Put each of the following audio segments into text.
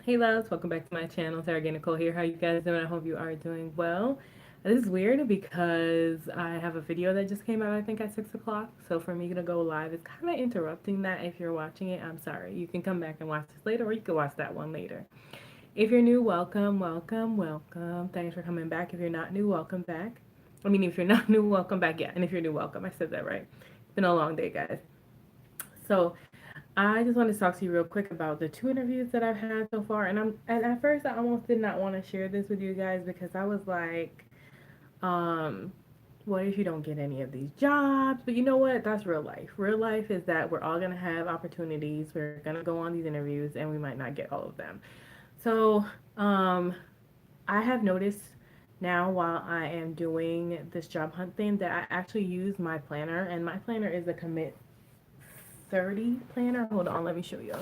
Hey loves, welcome back to my channel. Targaye Nicole here. How you guys doing? I hope you are doing well. This is weird because I have a video that just came out I think at 6 o'clock. So for me to go live, it's kind of interrupting that. If you're watching it, I'm sorry. You can come back and watch this later or you can watch that one later. If you're new, welcome, welcome, welcome. Thanks for coming back. If you're not new, welcome back. I mean, if you're not new, welcome back. Yeah, and if you're new, welcome. I said that right. It's been a long day, guys. So I just wanted to talk to you real quick about the two interviews that I've had so far. And at first I almost did not want to share this with you guys because I was like, um, what if you don't get any of these jobs? But you know what? That's real life. Real life is that we're all gonna have opportunities. We're gonna go on these interviews and we might not get all of them. So, um, I have noticed now while I am doing this job hunt thing that I actually use my planner, and my planner is a commit 30 planner. Hold on, let me show you.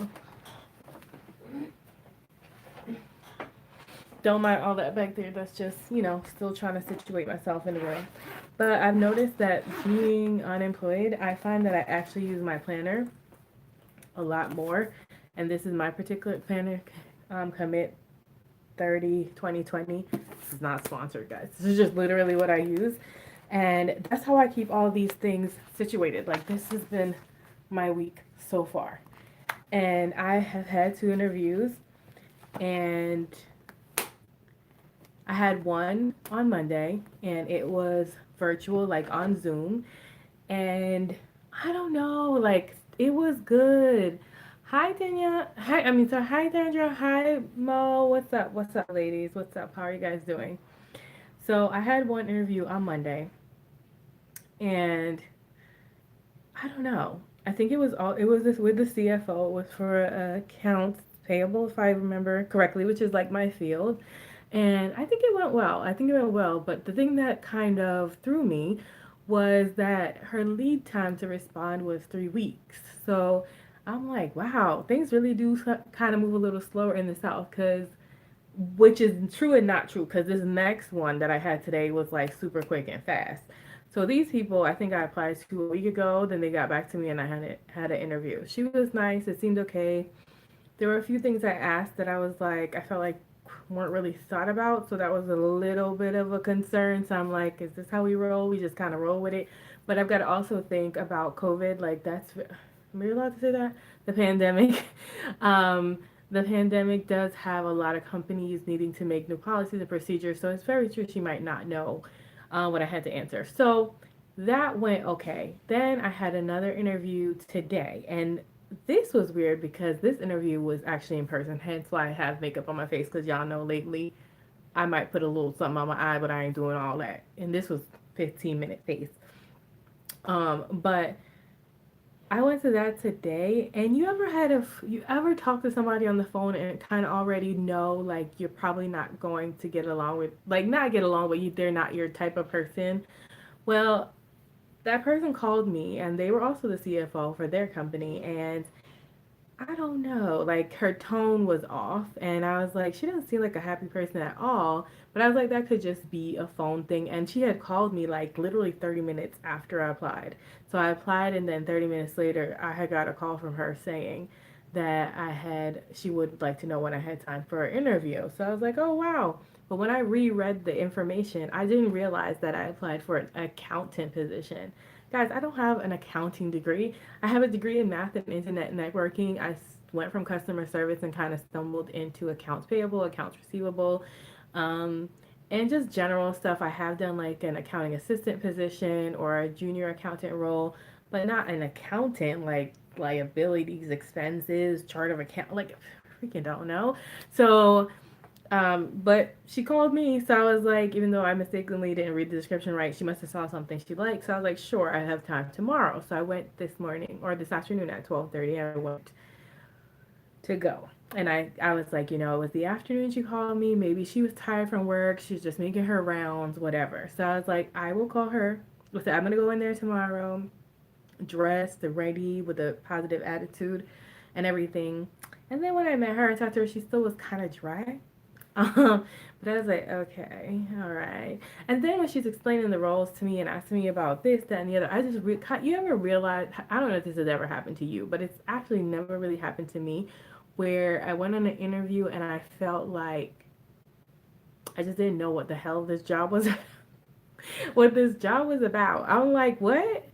Don't mind all that back there. That's just, still trying to situate myself in the room. But I've noticed that being unemployed, I find that I actually use my planner a lot more. And this is my particular planner, Commit 30 2020. This is not sponsored, guys. This is just literally what I use. And that's how I keep all these things situated. Like, this has been my week so far. And I have had two interviews, and I had one on Monday, and it was virtual, like on Zoom. And I don't know, like it was good. Hi, Dania. Hi, Dandra. Hi, Mo. What's up? What's up, ladies? What's up? How are you guys doing? So I had one interview on Monday, and I don't know. I think it was all. It was this with the CFO. It was for accounts payable, if I remember correctly, which is like my field. And I think it went well. I think it went well. But the thing that kind of threw me was that her lead time to respond was 3 weeks. So I'm like, wow, things really do kind of move a little slower in the South, because which is true and not true, because this next one that I had today was like super quick and fast. So these people, I think I applied to a week ago. Then they got back to me and I had an interview. She was nice. It seemed okay. There were a few things I asked that I was like, I felt like weren't really thought about. So that was a little bit of a concern. So I'm like, is this how we roll? We just kind of roll with it. But I've got to also think about COVID. Like, am I allowed to say that? The pandemic. um, the pandemic does have a lot of companies needing to make new policies and procedures. So it's very true she might not know what I had to answer. So that went okay. Then I had another interview today, and this was weird because this interview was actually in person, hence why I have makeup on my face, because y'all know lately I might put a little something on my eye, but I ain't doing all that. And this was 15-minute face. But I went to that today, and you ever talk to somebody on the phone and kind of already know like you're probably not going to get along with, like, not get along, but they're not your type of person. Well, that person called me, and they were also the CFO for their company, and I don't know. Like, her tone was off, and I was like, she doesn't seem like a happy person at all. But I was like, that could just be a phone thing. And she had called me like literally 30 minutes after I applied. So I applied, and then 30 minutes later, I had got a call from her saying that she would like to know when I had time for an interview. So I was like, oh, wow. But when I reread the information, I didn't realize that I applied for an accountant position. Guys, I don't have an accounting degree. I have a degree in math and internet networking. I went from customer service and kind of stumbled into accounts payable, accounts receivable, um, and just general stuff. I have done like an accounting assistant position or a junior accountant role, but not an accountant, like liabilities, expenses, chart of account. Like, freaking don't know. So but she called me, so I was like, even though I mistakenly didn't read the description right, she must have saw something she liked. So I was like, sure, I have time tomorrow. So I went this morning or this afternoon at 12:30. I went to go. And I was like, it was the afternoon she called me. Maybe she was tired from work. She's just making her rounds, whatever. So I was like, I will call her. I said, I'm going to go in there tomorrow, dressed and ready with a positive attitude and everything. And then when I met her, I talked to her, she still was kind of dry. But I was like, okay, all right. And then when she's explaining the roles to me and asking me about this, that, and the other, you ever realize, I don't know if this has ever happened to you, but it's actually never really happened to me, where I went on an interview and I felt like I just didn't know what the hell this job was, what this job was about. I'm like, what?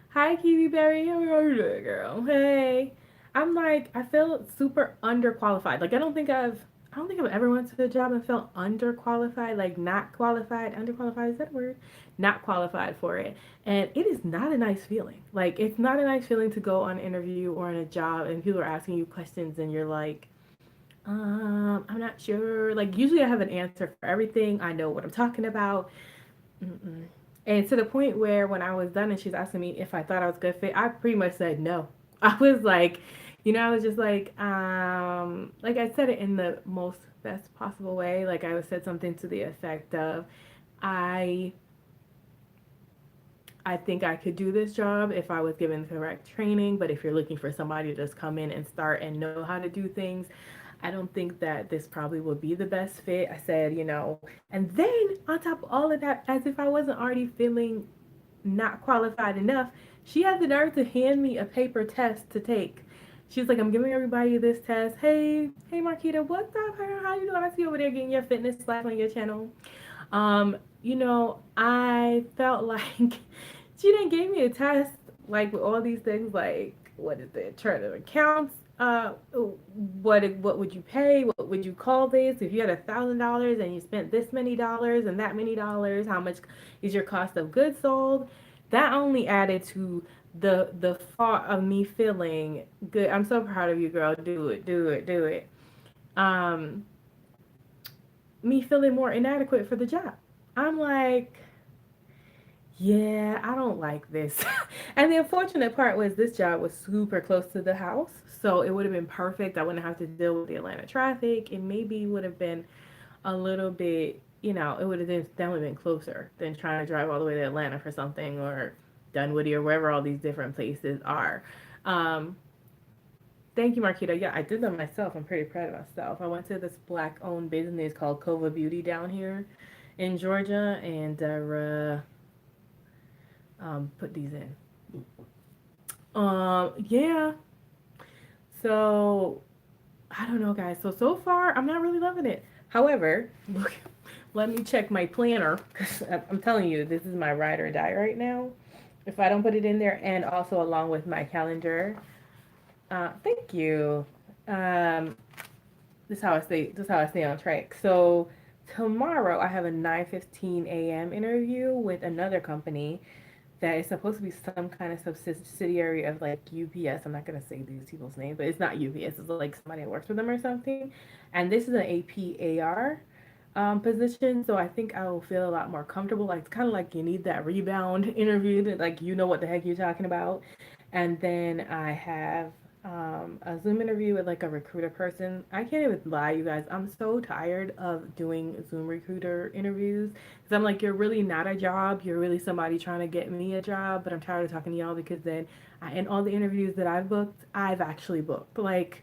Hi, Kiwi Berry. How are you doing, girl? Hey. I'm like, I feel super underqualified. Like, I don't think I've ever went to a job and felt underqualified, like not qualified. Underqualified, is that a word? Not qualified for it. And it is not a nice feeling. Like, it's not a nice feeling to go on an interview or on a job and people are asking you questions and you're like, I'm not sure. Like, usually I have an answer for everything. I know what I'm talking about. Mm-mm. And to the point where when I was done and she's asking me if I thought I was a good fit, I pretty much said no. I was like, I was just like I said it in the most best possible way. Like I said something to the effect of, I I think I could do this job if I was given the correct training, but if you're looking for somebody to just come in and start and know how to do things, I don't think that this probably would be the best fit. I said, and then on top of all of that, as if I wasn't already feeling not qualified enough, she had the nerve to hand me a paper test to take. She's like, I'm giving everybody this test. Hey, Marquita, what's up? How you doing? I see you over there getting your fitness life on your channel. I felt like she didn't give me a test like with all these things like what is it, chart of accounts, what would you pay? What would you call this? If you had $1,000 and you spent this many dollars and that many dollars, how much is your cost of goods sold? That only added to the thought of me feeling good. I'm so proud of you, girl. Do it, do it, do it. Um, Me feeling more inadequate for the job. I'm like, yeah, I don't like this. And the unfortunate part was this job was super close to the house. So it would have been perfect. I wouldn't have to deal with the Atlanta traffic. It maybe would have been a little bit, it would have definitely been closer than trying to drive all the way to Atlanta for something or Dunwoody or wherever all these different places are. Um, Thank you, Marquita. Yeah, I did them myself. I'm pretty proud of myself. I went to this black owned business called Kova Beauty down here in Georgia and put these in. Yeah. So I don't know, guys. So far, I'm not really loving it. However, look, let me check my planner because I'm telling you, this is my ride or die right now. If I don't put it in there, and also along with my calendar. Thank you. Um, this is how I stay. This is how I stay on track. So tomorrow I have a 9:15 a.m. interview with another company that is supposed to be some kind of subsidiary of like UPS. I'm not gonna say these people's name, but it's not UPS. It's like somebody that works for them or something. And this is an APAR position, so I think I will feel a lot more comfortable. Like it's kind of like you need that rebound interview that like you know what the heck you're talking about. And then I have a Zoom interview with like a recruiter person. I can't even lie, you guys. I'm so tired of doing Zoom recruiter interviews because I'm like, you're really not a job. You're really somebody trying to get me a job. But I'm tired of talking to y'all because then, in all the interviews that I've booked, I've actually booked. Like,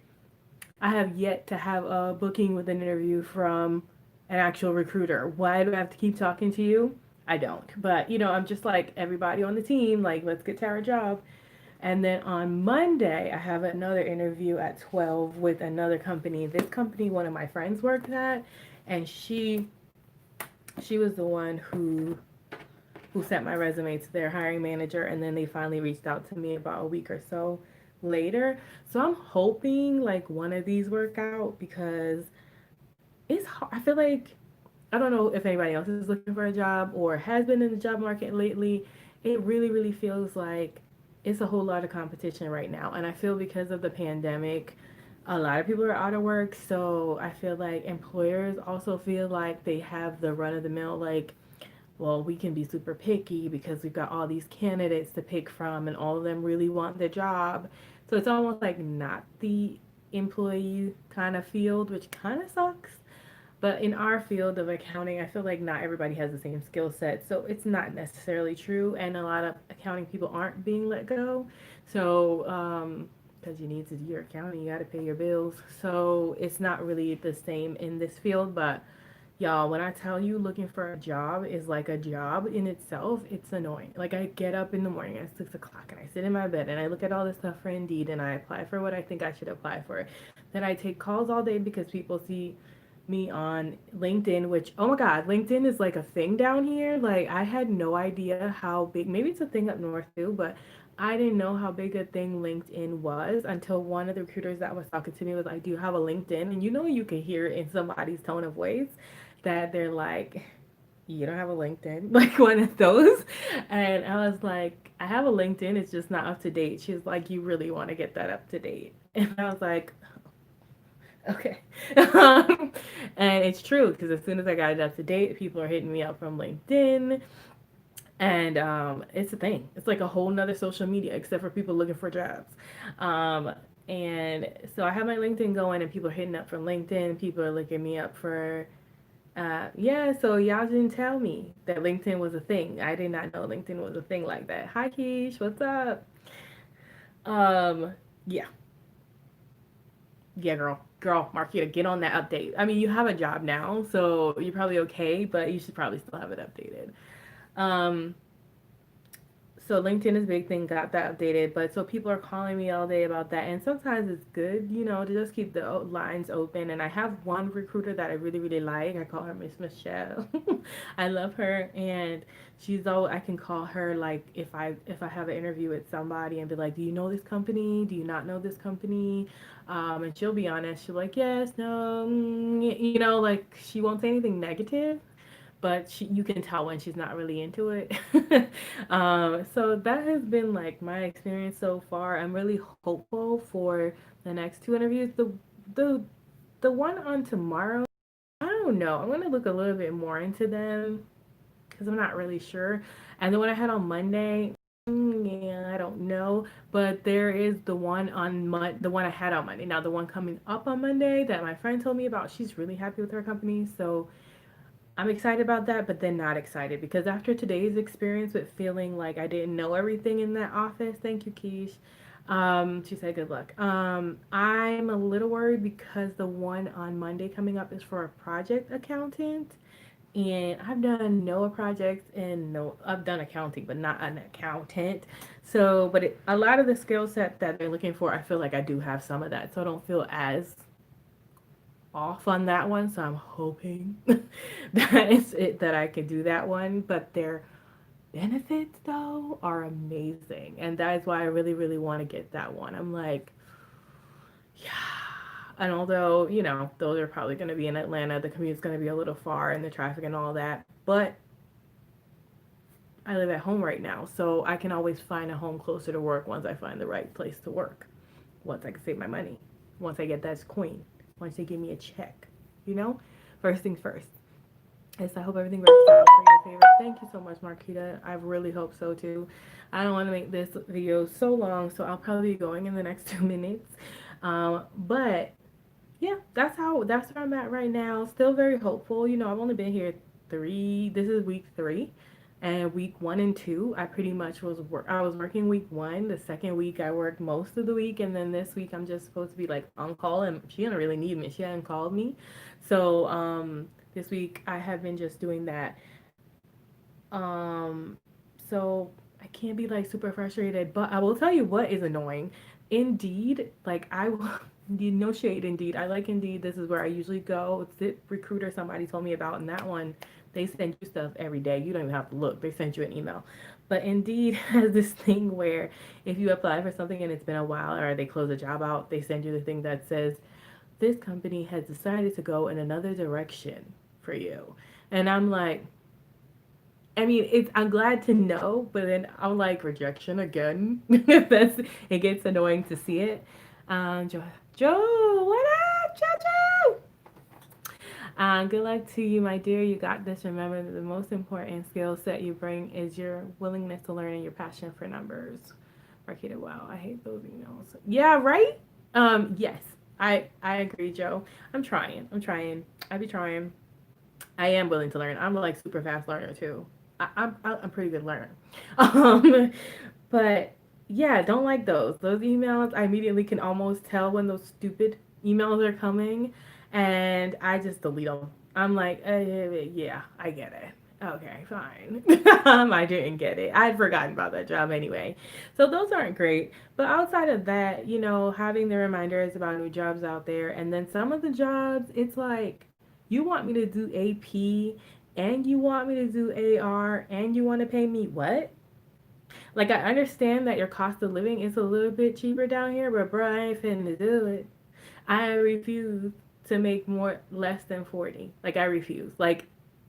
I have yet to have a booking with an interview from an actual recruiter. Why do I have to keep talking to you? I don't. But, I'm just like everybody on the team, like, let's get to our job. And then on Monday, I have another interview at 12 with another company. This company, one of my friends worked at, and she was the one who sent my resume to their hiring manager, and then they finally reached out to me about a week or so later. So I'm hoping like one of these work out because it's hard. I feel like I don't know if anybody else is looking for a job or has been in the job market lately. It really, really feels like it's a whole lot of competition right now. And I feel because of the pandemic, a lot of people are out of work. So I feel like employers also feel like they have the run of the mill, like, well, we can be super picky because we've got all these candidates to pick from and all of them really want the job. So it's almost like not the employee kind of field, which kind of sucks. But in our field of accounting, I feel like not everybody has the same skill set. So it's not necessarily true. And a lot of accounting people aren't being let go. So, because you need to do your accounting, you got to pay your bills. So it's not really the same in this field. But Y'all, when I tell you looking for a job is like a job in itself, it's annoying. Like I get up in the morning at 6 o'clock and I sit in my bed and I look at all this stuff for Indeed and I apply for what I think I should apply for. Then I take calls all day because people see me on LinkedIn, which oh my God, LinkedIn is like a thing down here. Like I had no idea how big, maybe it's a thing up north too, but I didn't know how big a thing LinkedIn was until one of the recruiters that was talking to me was like, "Do you have a LinkedIn?" And you know, you can hear it in somebody's tone of voice that they're like, "You don't have a LinkedIn?" Like one of those. And I was like, "I have a LinkedIn, it's just not up to date." She's like, "You really want to get that up to date?" And I was like, okay. And it's true because as soon as I got it up to date, people are hitting me up from LinkedIn. And it's a thing. It's like a whole nother social media, except for people looking for jobs. Um, and so I have my LinkedIn going, and people are hitting up from LinkedIn. People are looking me up for yeah, so y'all didn't tell me that LinkedIn was a thing. I did not know LinkedIn was a thing like that. Hi, Keish, what's up? Um, yeah, yeah, girl, Marquita, get on that update. I mean, you have a job now, so you're probably okay, but you should probably still have it updated. Um, so LinkedIn is a big thing, got that updated, but so people are calling me all day about that, and sometimes it's good, you know, to just keep the lines open. And I have one recruiter that I really really like. I call her Miss Michelle. I love her, and she's all I can call her like if I have an interview with somebody and be like, do you know this company? Do you not know this company? And she'll be honest. She'll be like, yes, no, you know, like she won't say anything negative, but you can tell when she's not really into it. So that has been like my experience so far. I'm really hopeful for the next two interviews. The the one on tomorrow, I don't know. I'm gonna look a little bit more into them because I'm not really sure. And the one I had on Monday, yeah, I don't know. But there is the one on the one I had on Monday. Now the one coming up on Monday that my friend told me about. She's really happy with her company, so I'm excited about that, but then not excited because after today's experience with feeling like I didn't know everything in that office, thank you, Keish. She said good luck. I'm a little worried because the one on Monday coming up is for a project accountant, and I've done NOAA projects and no, I've done accounting, but not an accountant. So, but a lot of the skill set that they're looking for, I feel like I do have some of that, so I don't feel as off on that one, so I'm hoping that is it that I can do that one. But their benefits though are amazing, and that is why I really, really want to get that one. I'm like, yeah. And although you know those are probably going to be in Atlanta, the commute's going to be a little far and the traffic and all that. But I live at home right now, so I can always find a home closer to work once I find the right place to work. Once I can save my money, once I get that coin, once they give me a check, you know. First things first. Yes, I hope everything works out for your favorite. Thank you so much, Marquita. I really hope so too. I don't want to make this video so long, so I'll probably be going in the next 2 minutes. But yeah, that's where I'm at right now. Still very hopeful. You know, I've only been here this is week 3. And week 1 and 2, I pretty much I was working week 1. The second week I worked most of the week, and then this week I'm just supposed to be like on call, and she didn't really need me. She hadn't called me. So this week I have been just doing that. Um so I can't be like super frustrated, but I will tell you what is annoying. Indeed, like I need no shade. Indeed, I like Indeed. This is where I usually go. Zip Recruiter, somebody told me about, and that one they send you stuff every day. You don't even have to look. They send you an email. But Indeed has this thing where if you apply for something and it's been a while or they close a job out, they send you the thing that says this company has decided to go in another direction for you. And I'm like, I mean, it's I'm glad to know, but then I'm like rejection again. That's it gets annoying to see it. Joe, what up, Jojo? Good luck to you, my dear. You got this. Remember that the most important skill set you bring is your willingness to learn and your passion for numbers. Marquita, wow, I hate those emails. Yeah, right? Yes. I agree, Joe. I'm trying. I be trying. I am willing to learn. I'm like super fast learner too. I'm pretty good learner. Um, but yeah, don't like those. Those emails, I immediately can almost tell when those stupid emails are coming, and I just delete them. I'm like, yeah, I get it. Okay, fine. I didn't get it. I'd forgotten about that job anyway. So those aren't great. But outside of that, having the reminders about new jobs out there, and then some of the jobs, it's like, you want me to do AP, and you want me to do AR, and you want to pay me what? Like, I understand that your cost of living is a little bit cheaper down here, but bro, I ain't finna do it. I refuse to make more less than 40. Like, I refuse. Like,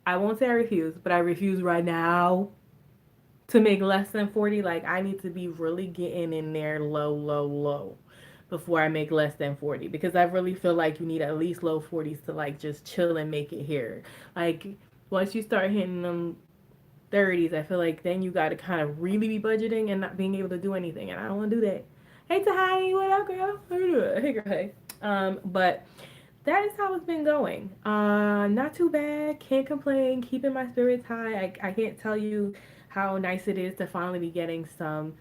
I won't say I refuse, but I refuse right now to make less than 40. Like, I need to be really getting in there low, low, low before I make less than 40, because I really feel like you need at least low 40s to like just chill and make it here. Like, once you start hitting them 30s, I feel like then you got to kind of really be budgeting and not being able to do anything. And I don't want to do that. Hey, Tahani, what up, girl? How you doing? Hey, girl, hey. But that is how it's been going. Not too bad. Can't complain. Keeping my spirits high. I can't tell you how nice it is to finally be getting some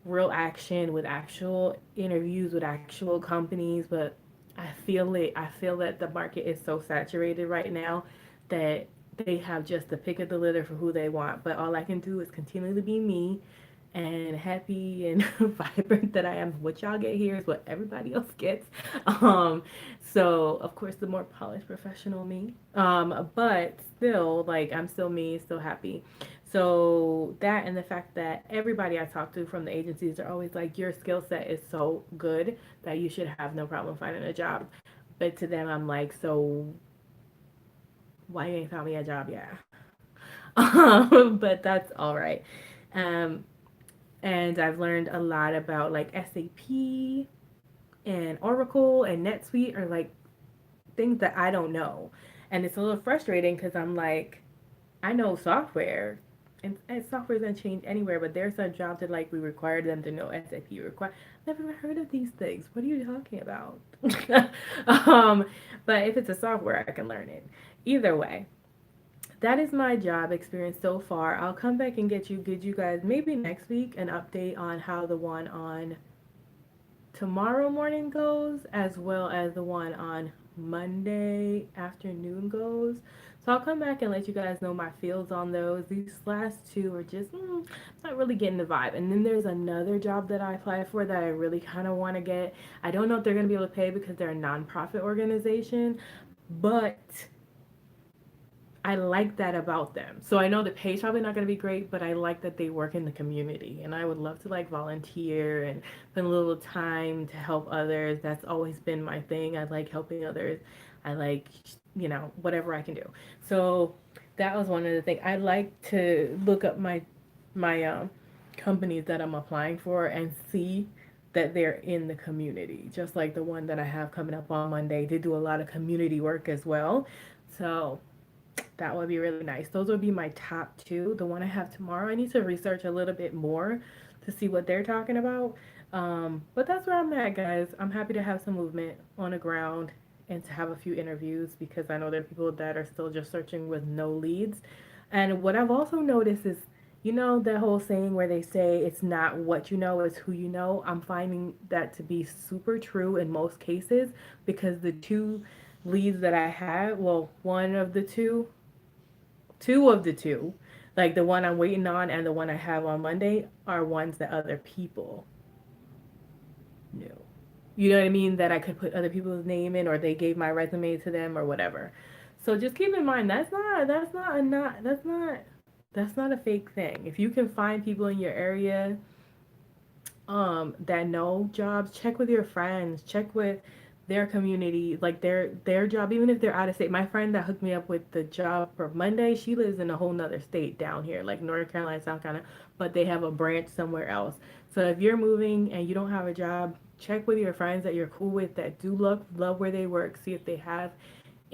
real action with actual interviews with actual companies. But I feel it. I feel that the market is so saturated right now that they have just the pick of the litter for who they want. But all I can do is continue to be me and happy and vibrant that I am. What y'all get here is what everybody else gets. Um, so of course the more polished professional me. But still, like, I'm still me, still happy. So that, and the fact that everybody I talk to from the agencies are always like, your skill set is so good that you should have no problem finding a job. But to them, I'm like, so why you ain't found me a job yet? But that's all right. Um, and I've learned a lot about like SAP and Oracle and NetSuite are like things that I don't know. And it's a little frustrating because I'm like, I know software, and software doesn't change anywhere, but there's some jobs that like we require them to know SAP. Require, never even heard of these things. What are you talking about? um, but if it's a software, I can learn it. Either way, that is my job experience so far. I'll come back and get you guys maybe next week an update on how the one on tomorrow morning goes, as well as the one on Monday afternoon goes. So I'll come back and let you guys know my feels on those. These last two are just not really getting the vibe. And then there's another job that I applied for that I really kind of want to get. I don't know if they're going to be able to pay because they're a nonprofit organization, but I like that about them. So I know the pay's probably not going to be great, but I like that they work in the community. And I would love to like volunteer and spend a little time to help others. That's always been my thing. I like helping others. I like, whatever I can do. So that was one of the things. I like to look up my companies that I'm applying for and see that they're in the community. Just like the one that I have coming up on Monday. They do a lot of community work as well. So that would be really nice. Those would be my top two. The one I have tomorrow, I need to research a little bit more to see what they're talking about. But that's where I'm at, guys. I'm happy to have some movement on the ground and to have a few interviews because I know there are people that are still just searching with no leads. And what I've also noticed is, that whole saying where they say it's not what you know, it's who you know. I'm finding that to be super true in most cases because the two leads that I had, well, two of the two, like the one I'm waiting on and the one I have on Monday, are ones that other people knew. You know what I mean? That I could put other people's name in, or they gave my resume to them, or whatever. So just keep in mind that's not a fake thing. If you can find people in your area that know jobs, check with your friends, check with their community, like their job, even if they're out of state. My friend that hooked me up with the job for Monday, she lives in a whole nother state down here, like North Carolina, South Carolina, but they have a branch somewhere else. So if you're moving and you don't have a job, check with your friends that you're cool with that do love where they work. See if they have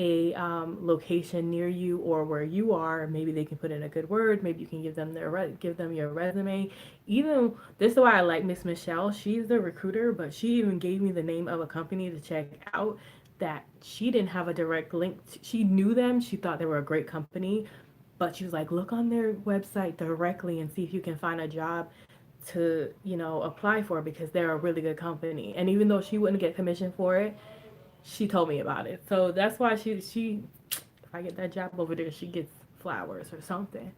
a location near you or where you are. Maybe they can put in a good word. Maybe you can give them your resume. Even this is why I like Miss Michelle. She's the recruiter, but she even gave me the name of a company to check out that she didn't have a direct link to. She knew them. She thought they were a great company, but she was like, look on their website directly and see if you can find a job to apply for because they're a really good company. And even though she wouldn't get commission for it, she told me about it. So that's why she if I get that job over there, she gets flowers or something.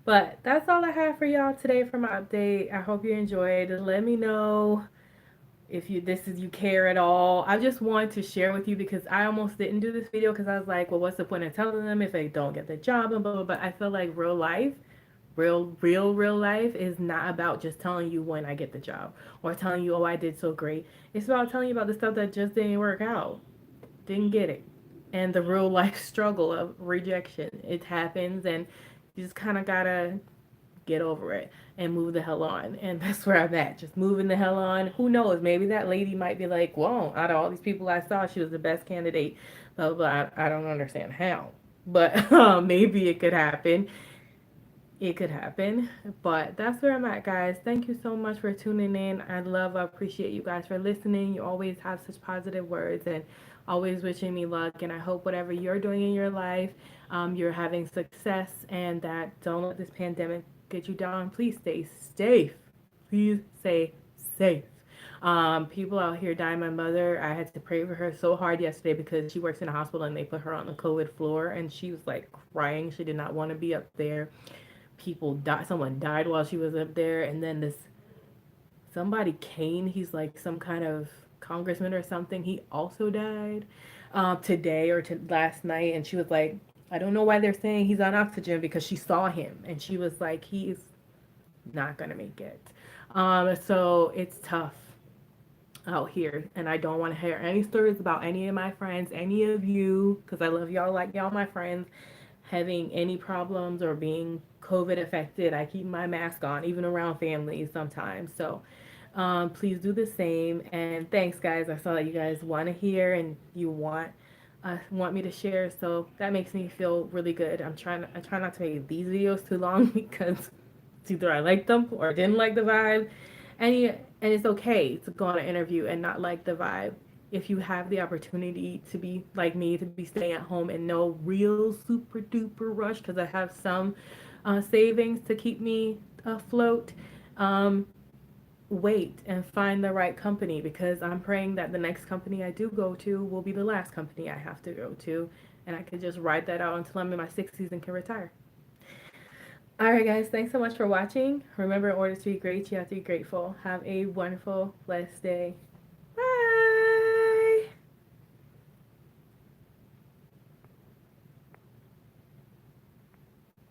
But that's all I have for y'all today for my update. I hope you enjoyed. Let me know if you this is you care at all. I just wanted to share with you because I almost didn't do this video because I was like, well, what's the point of telling them if they don't get the job and blah blah blah. But I feel like real life, real life is not about just telling you when I get the job or telling you, oh, I did so great. It's about telling you about the stuff that just didn't work out, didn't get it, and the real life struggle of rejection. It happens, and you just kind of gotta get over it and move the hell on. And that's where I'm at, just moving the hell on. Who knows? Maybe that lady might be like, whoa, out of all these people I saw, she was the best candidate. Blah, blah, blah. I don't understand how. But maybe it could happen. It could happen. But that's where I'm at, guys. Thank you so much for tuning in. I appreciate you guys for listening. You always have such positive words and always wishing me luck. And I hope whatever you're doing in your life, you're having success and that don't let this pandemic get you down. Please stay safe. Please stay safe. People out here dying. My mother, I had to pray for her so hard yesterday because she works in a hospital and they put her on the COVID floor and she was like crying. She did not want to be up there. People died. Someone died while she was up there, and then this somebody Kane. He's like some kind of congressman or something. He also died today or last night, and she was like, I don't know why they're saying he's on oxygen because she saw him, and she was like, he's not gonna make it. So it's tough out here, and I don't want to hear any stories about any of my friends, any of you, because I love y'all like y'all my friends, having any problems or being COVID affected. I keep my mask on, even around family sometimes. So please do the same. And thanks, guys. I saw that you guys want to hear and you want me to share. So that makes me feel really good. I try not to make these videos too long because it's either I like them or I didn't like the vibe. And it's okay to go on an interview and not like the vibe if you have the opportunity to be like me, to be staying at home and no real super duper rush because I have some savings to keep me afloat. Um, Wait and find the right company because I'm praying that the next company I do go to will be the last company I have to go to, and I can just ride that out until I'm in my 60s and can retire. All right, guys, thanks so much for watching. Remember, in order to be great, you have to be grateful. Have a wonderful, blessed day.